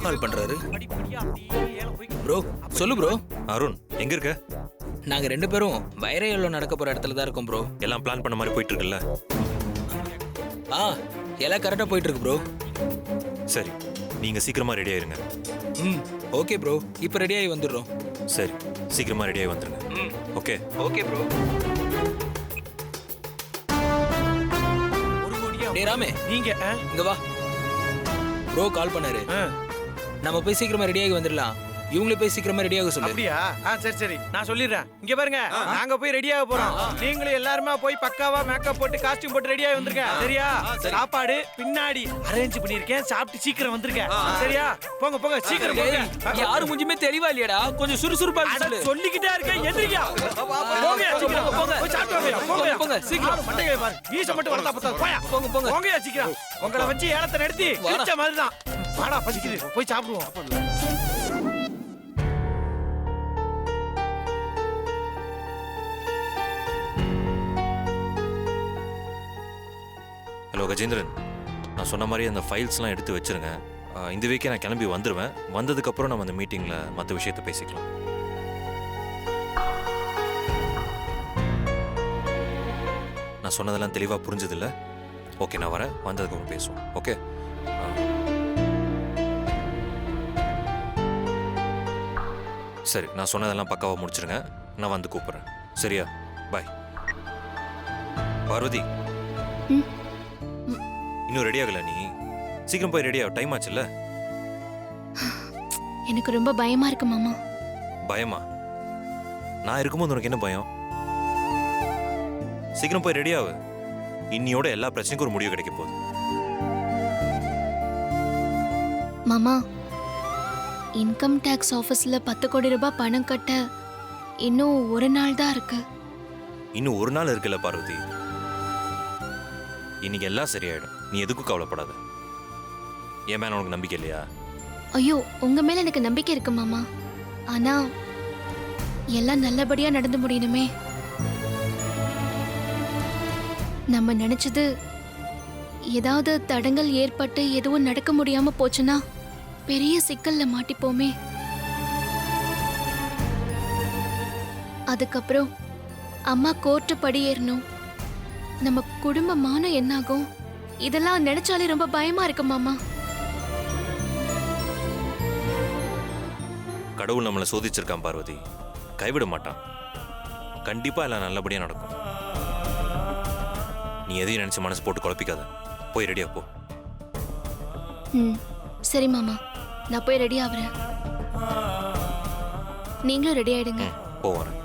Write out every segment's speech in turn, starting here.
கால் பண்றாரு. ப்ரோ சொல்லு ப்ரோ. அருண் எங்க இருக்க? நாங்க 2 பேரும் வைரையல்ல நடக்க போற இடத்துல தான் இருக்கோம் ப்ரோ. எல்லாம் பிளான் பண்ண மாதிரி போயிட்டு இருக்குல்ல? எல்லாம் கரெக்டா போயிட்டு இருக்கு ப்ரோ. சரி, நீங்க சீக்கிரமா ரெடி ஆயிருங்க. ஓகே ப்ரோ, இப்போ ரெடி ஆகி வந்துடுறோம். சரி, சீக்கிரமா ரெடி ஆகி வந்துருங்க. Okay okay bro. டேய் ராமே, நீங்க இங்க வா. ப்ரோ கால் பண்ணாரு. நம்ம போய் சீக்கிரமா ரெடி ஆகி வந்துடலாம். இவங்களே போய் சீக்கிரமா ரெடி ஆக சொல்லு. அப்படியா? சரி சரி, நான் சொல்லிடுறேன். இங்க பாருங்க, நாங்க போய் ரெடியாக போறோம். நீங்களும் எல்லாருமே போய் பக்காவா மேக்கப் போட்டு காஸ்டியூம் போட்டு ரெடியாக வந்துருங்க. சரியா? சாப்பாடு பின்னாடி அரேஞ்ச் பண்ணிருக்கேன். சாப்பிட்டு சீக்கிரம் வந்துருங்க. சரியா? போங்க போங்க, சீக்கிரம் போங்க. யாரு முஞ்சுமே தெளிவா இல்லையடா, கொஞ்சம் சுறுசுறுப்பா சொல்லு. சொல்லிக்கிட்டே இருக்கேன், எந்திரிங்க. போங்க சீக்கிரம் போங்க. போய் சாப்பிட்டு வாங்க. போங்க போங்க சீக்கிரம். மண்டையை பாரு, வீச மட்டும் வரதா பத்தா. போயா போங்க போங்க போங்க சீக்கிரம். உங்களை வச்சு ஏலத்தை நடத்தி கிழிச்ச மாதிரி தான். வாடா, பசிக்குது, போய் சாப்பிடுவோம். ஹலோ கஜேந்திரன், நான் சொன்ன மாதிரி அந்த ஃபைல்ஸ்லாம் எடுத்து வச்சிருங்க. இந்த வீக்கே நான் கிளம்பி வந்துடுவேன். வந்ததுக்கப்புறம் நம்ம அந்த மீட்டிங்கில் மற்ற விஷயத்தை பேசிக்கலாம். நான் சொன்னதெல்லாம் தெளிவாக புரிஞ்சதில்ல? ஓகே, நான் வரேன். வந்ததுக்கப்புறம் பேசுவோம். ஓகே? சரி, நான் சொன்னதெல்லாம் பக்காவாக முடிச்சிருங்க. நான் வந்து கூப்பிட்றேன். சரியா? பாய். பார்வதி, இன்னும் ரெடி ஆகல? நீ சீக்கிரம் போய் ரெடி ஆக, டைம் ஆச்சுல்ல? எனக்கு ரொம்ப பயமா இருக்கு மாமா. பயமா? நான் இருக்கும்போது உனக்கு என்ன பயம்? சீக்கிரம் போய் ரெடி ஆகு. இன்னியோட எல்லா பிரச்சனைக்கும் ஒரு முடிவு கிடைக்க போகுது. மாமா, இன்கம் டாக்ஸ் ஆபீஸ்ல 10 கோடி ரூபாய் பணம் கட்ட இன்னும் ஒரு நாள் தான் இருக்கு. இன்னும் ஒரு நாள் இருக்குல்ல பார்வதி. இன்னைக்கு எல்லாம் சரியாயிடும். நீ எதுக்கும் கவலைப்படாத. என் மேல உனக்கு நம்பிக்கை இல்லையா? ஐயோ, உங்க மேல எனக்கு நம்பிக்கை இருக்கு மாமா. ஆனா எல்லாம் நல்லபடியா நடந்து முடியணுமே. நம்ம நினைச்சது ஏதாவது தடங்கள் ஏற்பட்டு எதுவும் நடக்க முடியாம போச்சுன்னா பெரிய சிக்கல்ல மாட்டிப்போமே. அதுக்கப்புறம் அம்மா கோர்ட்டு படியேறணும். நம்ம குடும்பமான என்னாகும்? இதெல்லாம் நினைச்சாலே ரொம்ப பயமா இருக்கு மாமா. கடவுள் நம்மளை சோதிச்சிருக்கான் பார்வதி. கைவிட மாட்டான். கண்டிப்பா எல்லாம் நல்லபடியா நடக்கும். நீ எதையும் நினைச்சு மனசு போட்டு குழப்பிக்காத. போய் ரெடியா போ. சரி மாமா, நான் போய் ரெடி ஆகுறேன். நீங்களும் ரெடி ஆயிடுங்க. போறேன்.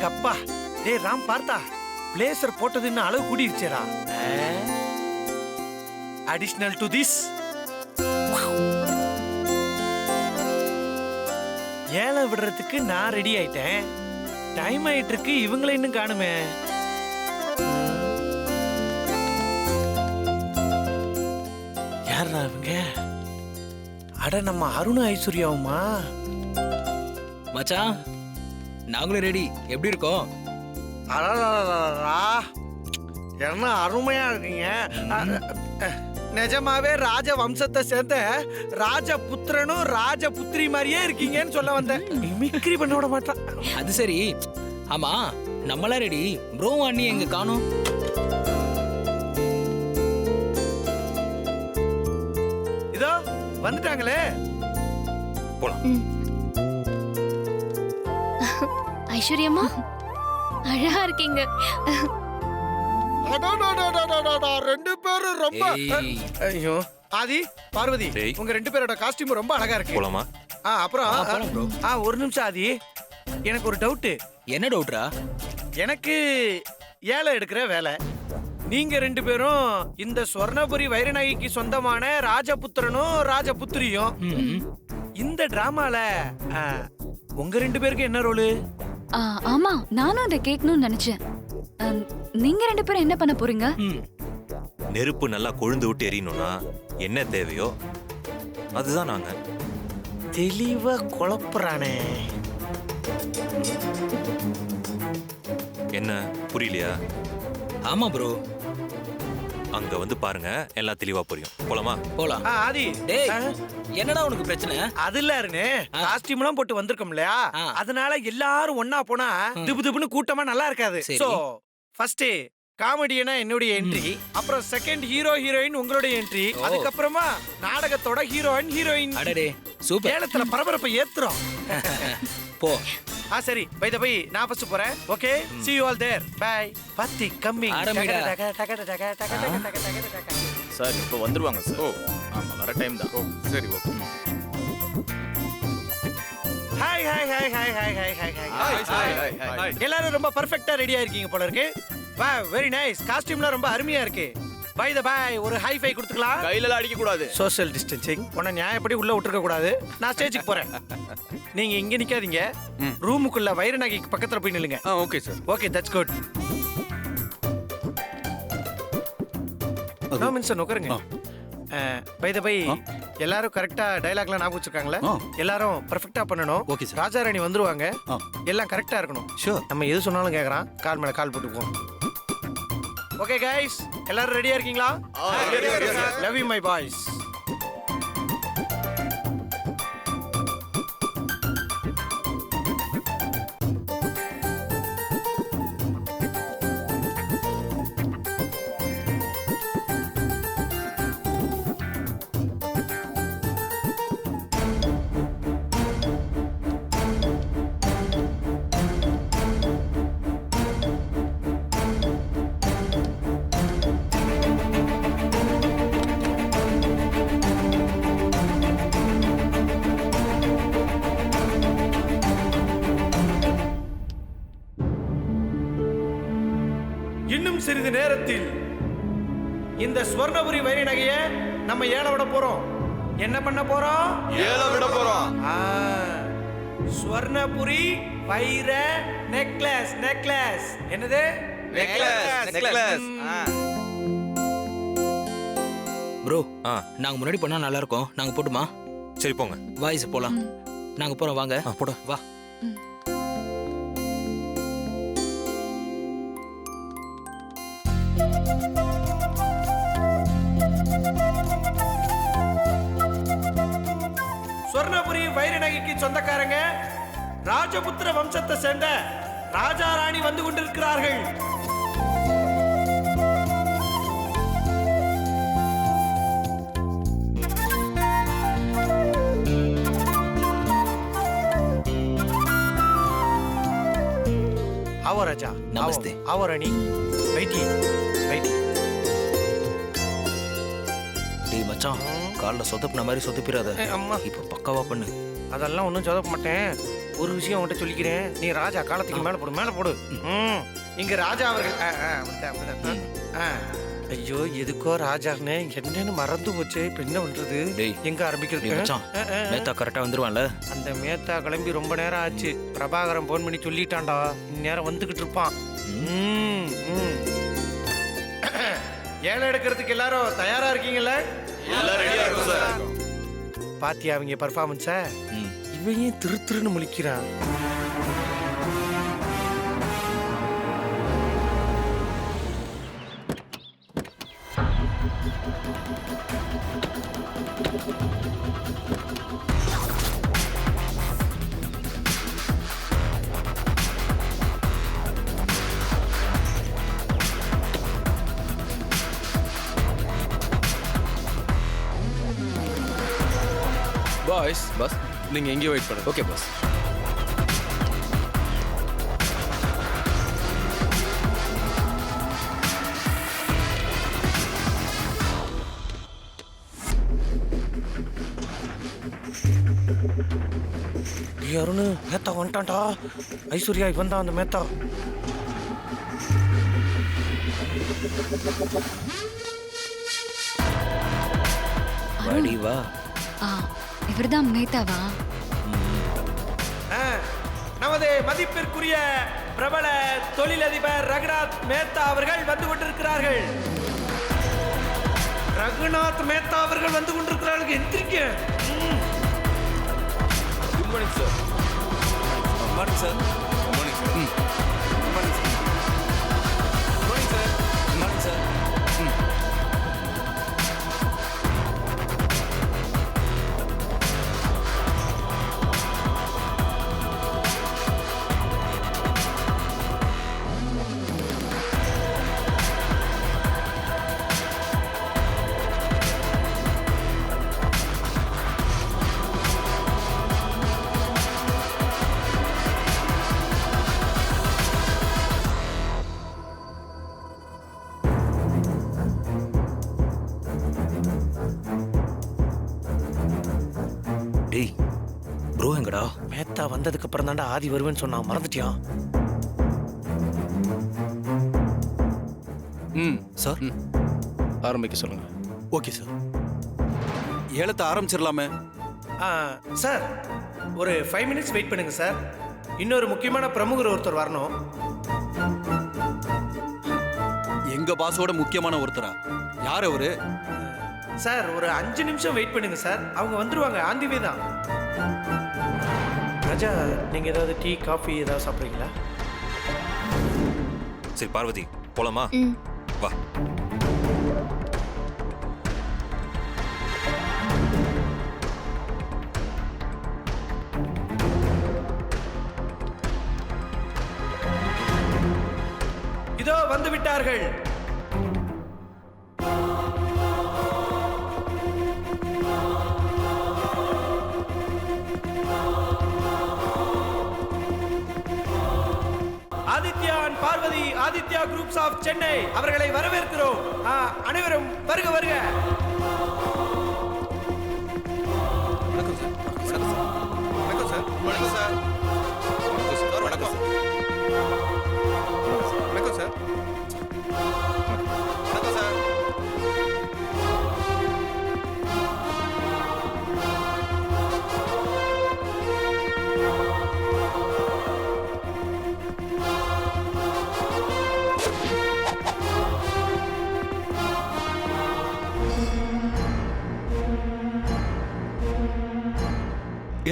அப்பா, டேய் ராம், பார்த்தா பிளேசர் போட்டது இன்னும் அளவு கூடிருச்சேடா. அடிஷனல் டு திஸ் ஏலம் விடுறதுக்கு நான் ரெடி ஆயிட்டேன். டைம் ஆயிட்டு இருக்கு, இவங்களை இன்னும் காணுமே. யாரா இவங்க? அட, நம்ம அருண் ஐஸ்வர்யாவுமா? மச்சான், நாங்களும் ரெடி. எப்படி இருக்கோம்? என்ன அருமையா இருக்கீங்க. நிஜமாவே ராஜ வம்சத்தை சேர்ந்த ராஜபுத்திரனும் ராஜபுத்திரி மாதிரியே இருக்கீங்கன்னு சொல்ல வந்தேன். மிமிக்ரி பண்ண விட மாட்டான். அது சரி. ஆமா, நம்மளாம் ரெடி. ப்ரோ அண்ணி எங்க காணோம்? இதோ வந்துட்டாங்களே. போலாம். ஐஸ்வர்யம்மா, அழகா இருக்கீங்க. ரெண்டு பேரும் ரொம்ப. ஐயோ ஆதி, பார்வதி, உங்க 2 பேரோட காஸ்டியூம் ரொம்ப அழகா இருக்கு. போலாமா? அப்புறம் ஒரு நிமிஷம் ஆதி, எனக்கு ஒரு டவுட்டு. என்ன டவுட்ரா? எனக்கு ஏழை எடுக்கிற வேலை. நீங்க 2 பேரும் இந்த ஸ்வர்ணபுரி வைரநாயகிக்கு சொந்தமான ராஜபுத்திரனும் ராஜபுத்திரியும். இந்த டிராமால உங்க 2 பேருக்கு என்ன ரோலு? ஆமா, நானும் அதை கேட்கணும்னு நினைச்சேன். நீங்க 2 பேரும் என்ன பண்ண போறீங்க? நெருப்பு நல்லா கொழுந்து விட்டு எரியணும்னா என்ன தேவையோ அதுதான் நாங்க. தெளிவா குழப்புறானே. என்ன புரியலையா? ஆமா ப்ரோ. அங்க வந்து பாருங்க, எல்லாம் தெளிவா புரியும். போலாமா? போலாம். ஆதி, டேய், என்னடா உனக்கு பிரச்சனை? அது இல்ல அருணே, காஸ்டியூம் எல்லாம் போட்டு வந்திருக்கோம் இல்லையா, அதனால எல்லாரும் ஒன்னா போனா திபு திபுன்னு கூட்டமா நல்லா இருக்காது. சரி. சோ ஃபர்ஸ்ட் காமெடியனா என்னுடைய என்ட்ரி, அப்புறம் செகண்ட் ஹீரோ ஹீரோயின் உங்களுடைய என்ட்ரி, அதுக்கப்புறமா நாடகத்தோட ஹீரோயின். அடடே சூப்பர். ஏலத்துல பரபரப்பை ஏத்துறோம். போ. சரி, பை த பை நான் ஃபர்ஸ்ட் போறேன். Okay, see you all there. bye. பத்தி கம்மிங். ஆரம்பிடா. சார் இப்போ வந்துருவாங்க சார். ஓ ஆமா, வர டைம் தான். ஓ சரி, okay. Hi hi hi hi hi hi hi hi. Hi hi. எல்லாரும் ரொம்ப பெர்ஃபெக்ட்டா ரெடியா இருக்கீங்க போல இருக்கு. வா, வெரி நைஸ். காஸ்டியூம்லாம் ரொம்ப அருமையா இருக்கு. பை த பை ஒரு ஹை ஃபை கொடுத்துக்கலாம். கையில அடிக்க கூடாது. Social distancing. உன்னை நியாயப்படி உள்ள விட்டுருக்க கூடாது. நான் ஸ்டேஜுக்கு போறேன். நீங்க இங்க நிக்காதீங்க, ரூமுக்குள்ள வைரநாயகிக்கு பக்கத்துல போய் நில்லுங்க. Okay sir. Okay, that's good. உட்காருங்க. பை த பை எல்லாரும் கரெக்டா டயலாக்லாம் ஞாபகம் வச்சிருக்காங்களா? எல்லாரும் பெர்ஃபெக்ட்டா பண்ணணும். Okay sir. ராஜாராணி வந்துருவாங்க, எல்லாம் கரெக்டா இருக்கணும். ஷூர். நம்ம எது சொன்னாலும் கேக்குறான், கால் மேல கால் போட்டுக்குவோம். ஓகே கைஸ், எல்லாரும் ரெடியா இருக்கீங்களா? Love you my boys. இன்னும் சிறிது நேரத்தில் இந்த ஸ்வர்ணபுரி வைரநகையை நம்ம ஏல விட போறோம். என்ன பண்ண போறோம்? ஏல விட போறோம். ஸ்வர்ணபுரி வைர நெக்லஸ். நெக்லஸ் என்னது? நெக்லஸ். ப்ரோ, நாங்க முன்னாடி பண்ணா நல்லா இருக்கும். நாங்க போட்டுமா? சரி போங்க. வாய்ஸ் போலாம். நாங்க போறோம், வாங்க. போட வா. ஸ்வர்ணபுரி வைரநகைக்கு சொந்தக்காரங்க ராஜபுத்திர வம்சத்தை சேர்ந்த ராஜா ராணி வந்து கொண்டிருக்கிறார்கள். ஆவோ ராஜா. நமஸ்தே. ஆவோ ராணி. வைட்டி வைட்டி. டேய் மச்சான், கால்ல சொதப்புன மாதிரி சொதப்பிராத. அம்மா, இப்ப பக்காவா பண்ணு. அதெல்லாம் ஒன்றும் சொதப்ப மாட்டேன். ஒரு விஷயம் உன்கிட்ட சொல்லிக்கிறேன். நீ ராஜா காலத்துக்கு மேல போடு, மேல போடு. இங்க ராஜா அவர்கள். ஐயோ, எதுக்கோ ராஜான்னு என்னன்னு மறந்து போச்சு. இப்ப என்ன பண்றது? டேய், எங்க டேய் ஆரம்பிக்கிறது? மச்சான், மேத்தா கரெக்டா வந்துருவான்ல? அந்த மேத்தா கிளம்பி ரொம்ப நேரம் ஆச்சு. பிரபாகரன் போன் பண்ணி சொல்லிட்டான்டா, இந்நேரம் வந்துகிட்டு இருப்பான். ஏழை எடுக்கிறதுக்கு எல்லாரும் தயாரா இருக்கீங்கல்ல? எல்லாம் ரெடியா இருக்கும் சார். பாத்தியா அவங்க பர்ஃபார்மன்ஸ? இவன் திருன்னு முழிக்கிறான். பாஸ் நீங்க எங்கே வெயிட் பண்ணுங்க. Okay pass. அருணு மேத்தா வந்துட்டான்டா. ஐஸ்வர்யா இவன் தான் அந்த மேத்தா. வடிவா ஆ இவர்தான் மேத்தாவா? நமது மதிப்பிற்குரிய பிரபல தொழிலதிபர் ரகுநாத் மேத்தா அவர்கள் வந்து கொண்டிருக்கிறார்கள். ரகுநாத் மேத்தா அவர்கள் வந்து கொண்டிருக்கிறார்கள். எந்திரிக்க. Good morning sir. Good morning sir. Good morning sir. Good morning sir. Good morning sir. Good morning sir. டேய் ப்ரோ எங்கடா? மேத்தா வந்ததுக்கு அப்புறம் தான்டா ஆதி வருவேன்னு சொன்னான். மறந்துட்டியான்? சார் ஆரம்பிக்க சொல்லுங்க. ஓகே சார், ஏலத்தை ஆரம்பிச்சிடலாமே. சார் ஒரு 5 minutes வெயிட் பண்ணுங்க சார். இன்னொரு முக்கியமான பிரமுகர் ஒருத்தர் வரணும். எங்க பாஸோட முக்கியமான ஒருத்தரா? யார் அவரு? சார் ஒரு 5 நிமிஷம் வெயிட் பண்ணுங்க சார். அவங்க வந்துருவாங்க. ஆந்திவே தான். ராஜா நீங்க ஏதாவது டீ காஃபி ஏதாவது சாப்பிட்றீங்களா? சரி பார்வதி போலாமா? ம். வா. இதோ வந்து விட்டார்கள். Aditya and Parvathi Aditya groups of Chennai அவர்களை வரவேற்கிறோம். அனைவரும் வருக வருக. வணக்கம் சார். வணக்கம் சார். வணக்கம் சார். வணக்கம் சார். வணக்கம். வணக்கம் சார். வணக்கம் சார்.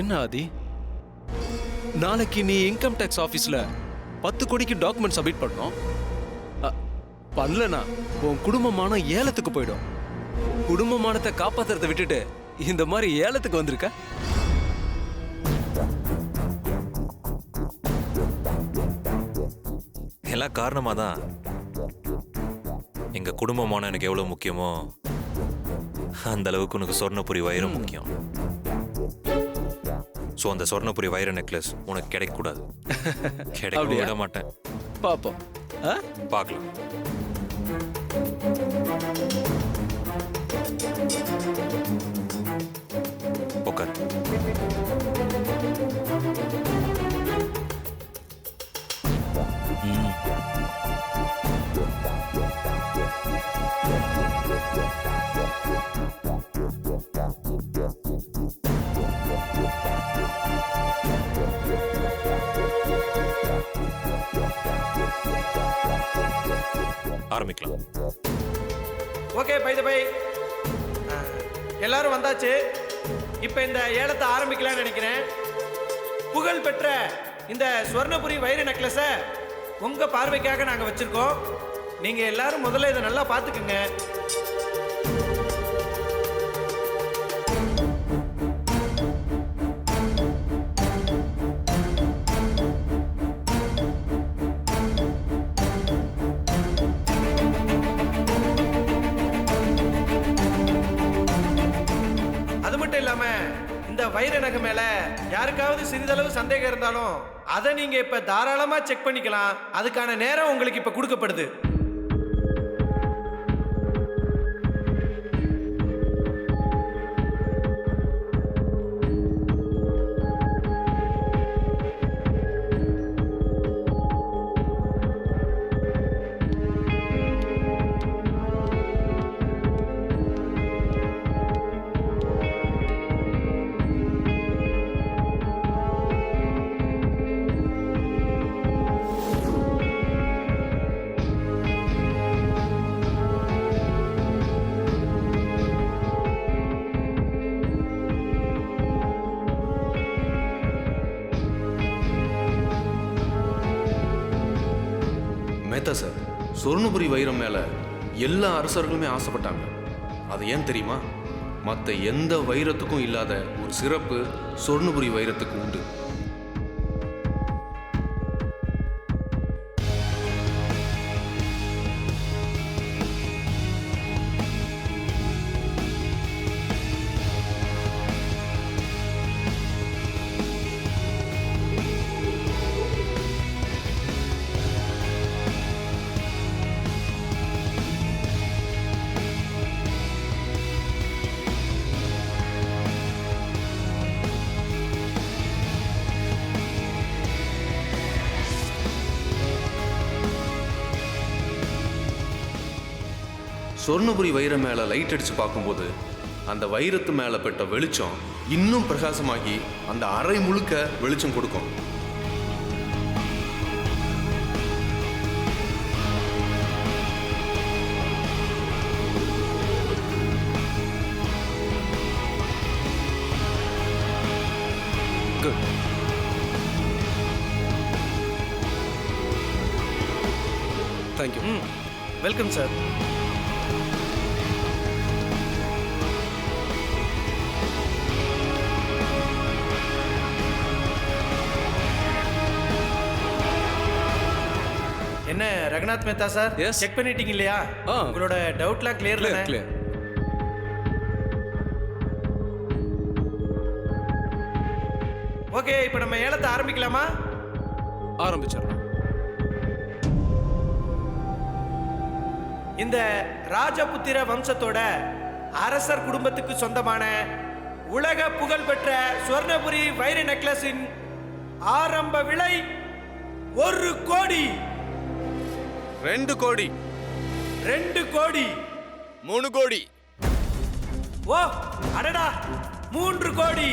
என்ன ஆதி, நாளைக்கு நீ இன்கம் டேக்ஸ் ஆபீஸ்ல 10 கோடிக்கு டாக்குமெண்ட் சப்மிட் பண்ணோம். பண்ணலனா உன் குடும்பமான ஏலத்துக்கு போயிடும். குடும்பமானத்தை காப்பாத்துறதை விட்டுட்டு இந்த மாதிரி ஏலத்துக்கு வந்திருக்க. எல்லாம் காரணமாக தான் எங்கள் குடும்பமான எனக்கு எவ்வளோ முக்கியமோ அந்த அளவுக்கு உனக்கு சொர்ணபுரி வைரம் முக்கியம். ஸோ அந்த சொர்ணபுரி வைர நெக்லஸ் உனக்கு கிடைக்கக்கூடாது. கிடைக்க அப்படியா? விட மாட்டேன். பாப்போம். பார்க்கலாம். உட்கார். ஆரம்பிக்கலாம். ஓகே பை த பை எல்லாரும் வந்தாச்சு. இப்போ இந்த ஏலத்தை ஆரம்பிக்கலாம்னு நினைக்கிறேன். புகழ் பெற்ற இந்த ஸ்வர்ணபுரி வைர நெக்லஸை உங்க பார்வைக்காக நாங்கள் வச்சிருக்கோம். நீங்க எல்லாரும் முதல்ல இதை நல்லா பார்த்துக்குங்க. அது மட்டும் இல்லாம இந்த வைர நகை மேல யாருக்காவது சிறிதளவு சந்தேகம் இருந்தாலும் அதை நீங்க இப்ப தாராளமா செக் பண்ணிக்கலாம். அதுக்கான நேரம் உங்களுக்கு இப்ப கொடுக்கப்படுது. மேத்தா சார், சொர்ணபுரி வைரம் மேல எல்லா அரசர்களுமே ஆசைப்பட்டாங்க. அது ஏன் தெரியுமா? மற்ற எந்த வைரத்துக்கும் இல்லாத ஒரு சிறப்பு சொர்ணபுரி வைரத்துக்கு உண்டு. சொர்ணபுரி வைரம் மேல லைட் அடிச்சு பார்க்கும்போது அந்த வைரத்து மேல பெற்ற வெளிச்சம் இன்னும் பிரகாசமாகி அந்த அறை முழுக்க வெளிச்சம் கொடுக்கும். குட். தேங்க்யூ. Welcome sir. என்ன Ranganath Mehta sir, Yes. Check பண்ணிட்டீங்க இல்லையா? உங்களோட டவுட்லாம் கிளியர் கிளியர் கிளியர். ஓகே, இப்போ நம்ம ஏலத்தை ஆரம்பிக்கலாமா? ஆரம்பிச்சிடலாம். இந்த ராஜபுத்திர வம்சத்தோட அரசர் குடும்பத்துக்கு சொந்தமான உலக புகழ்பெற்ற சுவர்ணபுரி வைர நெக்லஸின் ஆரம்ப விலை 1 கோடி. 2 கோடி, 2 கோடி, 3 கோடி, ஓ அடடா 3 கோடி.